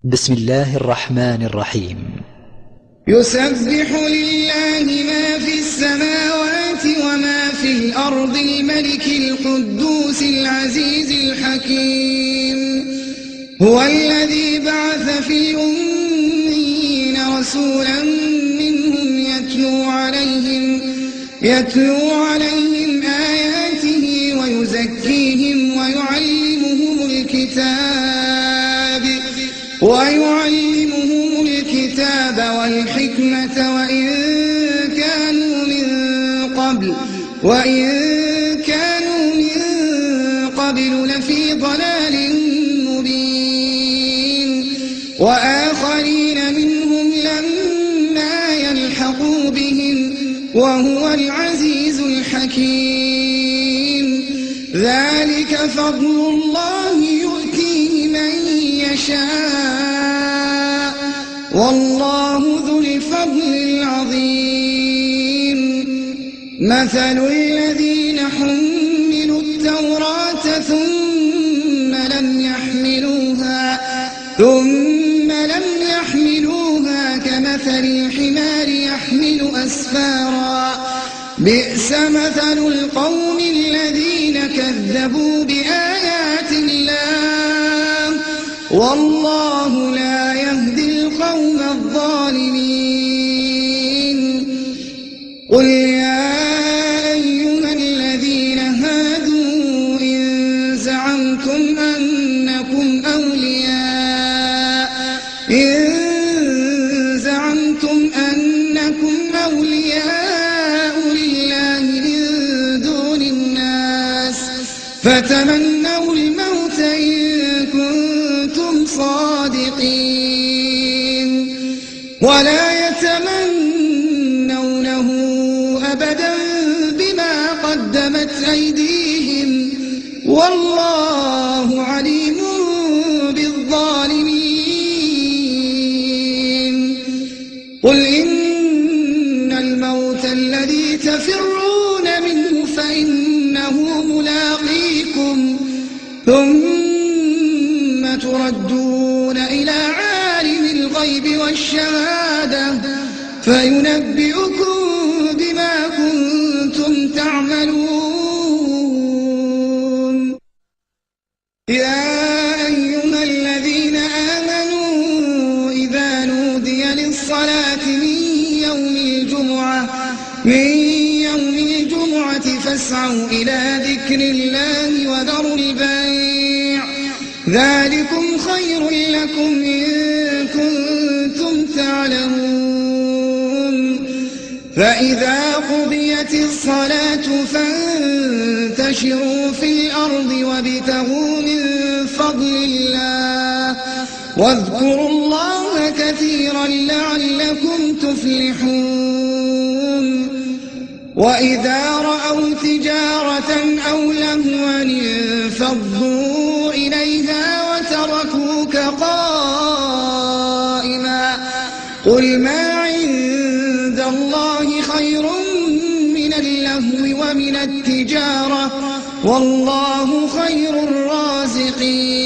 بسم الله الرحمن الرحيم. يسبح لله ما في السماوات وما في الأرض الملك القدوس العزيز الحكيم. هو الذي بعث في الأميين رسولا منهم يتلو عليهم آياته ويزكيهم ويعلمهم الكتاب والحكمة وإن كانوا من قبل لفي ضلال مبين. وآخرين منهم لما يلحقوا بهم وهو العزيز الحكيم. ذلك فضل الله يؤتيه من يشاء والله ذو الفضل العظيم. مثل الذين حملوا التوراة ثم لم يحملوها كمثل الحمار يحمل أسفارا. بئس مثل القوم الذين كذبوا بآيات الله والله لا يهدي القوم الظالمين. قل يا أيها الذين هادوا إن زعمتم أنكم أولياء لله من دون الناس فتمنوا الموت إن كنتم صادقين ولا يتمنونه أبدا بما قدمت أيديهم والله عليم بالظالمين. قل إن الموت الذي تفرون منه فإنه ملاقيكم ثم تردون إلى عالم الغيب والشهادة فينبئكم بما كنتم تعملون. يا أيها الذين آمنوا إذا نودي للصلاة من يوم الجمعة فاسعوا إلى ذكر الله وذروا البيع ذلكم خير لكم إن كنتم تعلمون. فإذا قضيت الصلاة فانتشروا في الأرض وابتغوا من فضل الله واذكروا الله كثيرا لعلكم تفلحون. وإذا رأوا تجارة أو لهوا انفضوا إليها وتركوك قائما. قل ما عند الله خير من اللهو ومن التجارة والله خير الرازقين.